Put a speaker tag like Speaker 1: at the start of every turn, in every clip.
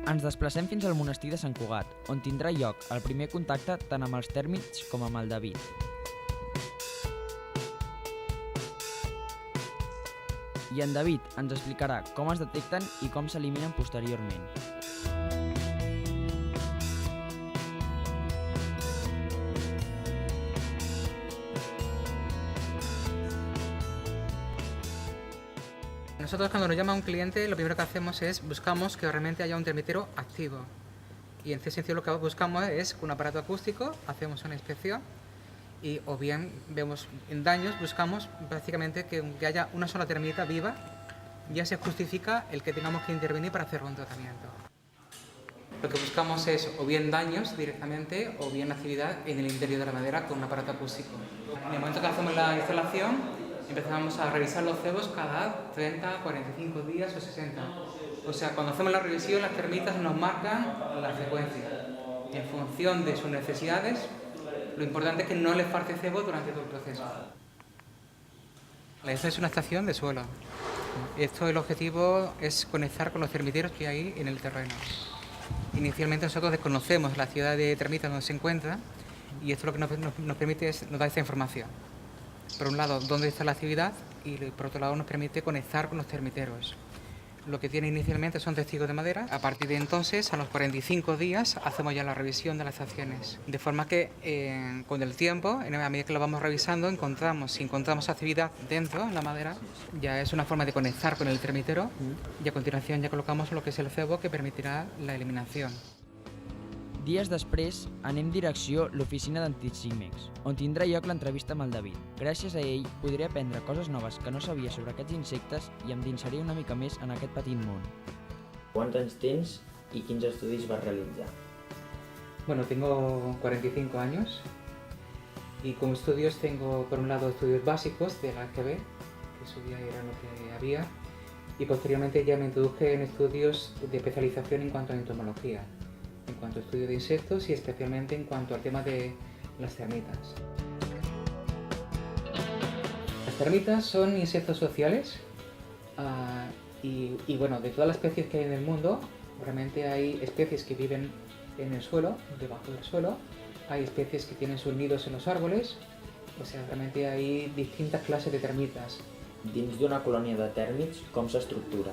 Speaker 1: Ens desplacem fins al monestir de Sant Cugat, on tindrà lloc el primer contacte tant amb els tèrmits com amb el David. I en David ens explicarà com es detecten i com s'eliminen posteriorment.
Speaker 2: Nosotros cuando nos llama un cliente lo primero que hacemos es buscamos que realmente haya un termitero activo y en ese sentido lo que buscamos es con un aparato acústico hacemos una inspección y o bien vemos en daños, buscamos prácticamente que haya una sola termita viva, ya se justifica el que tengamos que intervenir para hacer un tratamiento. Lo que buscamos es o bien daños directamente o bien actividad en el interior de la madera con un aparato acústico. En el momento que hacemos la instalación empezamos a revisar los cebos cada 30, 45 días o 60. O sea, cuando hacemos la revisión las termitas nos marcan la frecuencia. En función de sus necesidades, lo importante es que no les falte cebo durante todo el proceso. Esta es una estación de suelo. Esto el objetivo es conectar con los termiteros que hay en el terreno. Inicialmente nosotros desconocemos la ciudad de termitas donde se encuentra y esto lo que nos permite es nos da esta información. Por un lado, dónde está la actividad y por otro lado nos permite conectar con los termiteros. Lo que tiene inicialmente son testigos de madera. A partir de entonces, a los 45 días, hacemos ya la revisión de las estaciones. De forma que con el tiempo, a medida que lo vamos revisando, si encontramos actividad dentro en la madera, ya es una forma de conectar con el termitero y a continuación ya colocamos lo que es el cebo que permitirá la eliminación.
Speaker 1: Dies després, anem direcció l'oficina d'Anticimex, on tindrà lloc l'entrevista amb el David. Gràcies a ell podré aprendre coses noves que no sabia sobre aquests insectes i em dinsaré una mica més en aquest petit món.
Speaker 3: ¿Quants anys tens i quins estudis vas realitzar?
Speaker 2: Bueno, tengo 45 años y como estudios tengo por un lado estudios básicos de la AGB, que su día era lo que había, y posteriormente ya me introduje en estudios de especialización en cuanto a entomología, en cuanto a estudio de insectos y especialmente en cuanto al tema de las termitas. Las termitas son insectos sociales y bueno, de todas las especies que hay en el mundo, realmente hay especies que viven en el suelo, debajo del suelo, hay especies que tienen sus nidos en los árboles, o sea, realmente hay distintas clases de termitas.
Speaker 3: Dins d'una colònia de tèrmits, com s'estructura?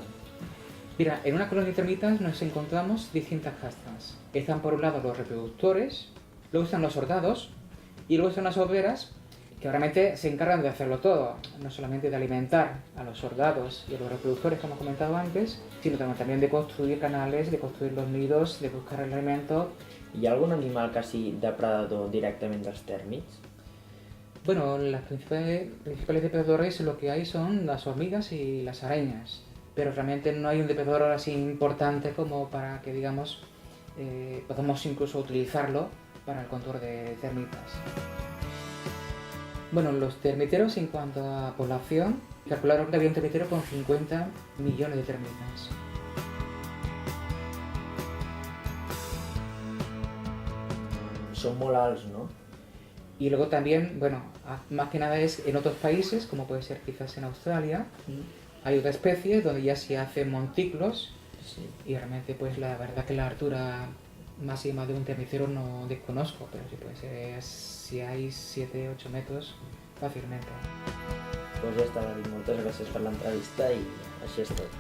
Speaker 2: Mira, en una colonia de termitas nos encontramos distintas castas. Están por un lado los reproductores, luego están los sordados y luego están las obreras que realmente se encargan de hacerlo todo, no solamente de alimentar a los sordados y a los reproductores como hemos comentado antes, sino también de construir canales, de construir los nidos, de buscar el alimento.
Speaker 3: Hi ha algun animal que sigui depredador directament dels tèrmits?
Speaker 2: Bueno, las principales depredadores lo que hay son las hormigas y las arañas. Pero realmente no hay un depredador así importante como para que, digamos, podamos incluso utilizarlo para el control de termitas. Bueno, los termiteros en cuanto a población, calcularon que había un termitero con 50 millones de termitas.
Speaker 3: Són molt alts, ¿no?
Speaker 2: Y luego también, bueno, más que nada es en otros países, como puede ser quizás en Australia, hay otra especie donde ya se hacen montículos
Speaker 3: Sí.
Speaker 2: y realmente pues la verdad que la altura máxima de un termitero no desconozco, pero sí puede ser, si hay 7-8 metros fácilmente.
Speaker 3: Doncs ja està, David. Moltes gràcies per l'entrevista i així és tot.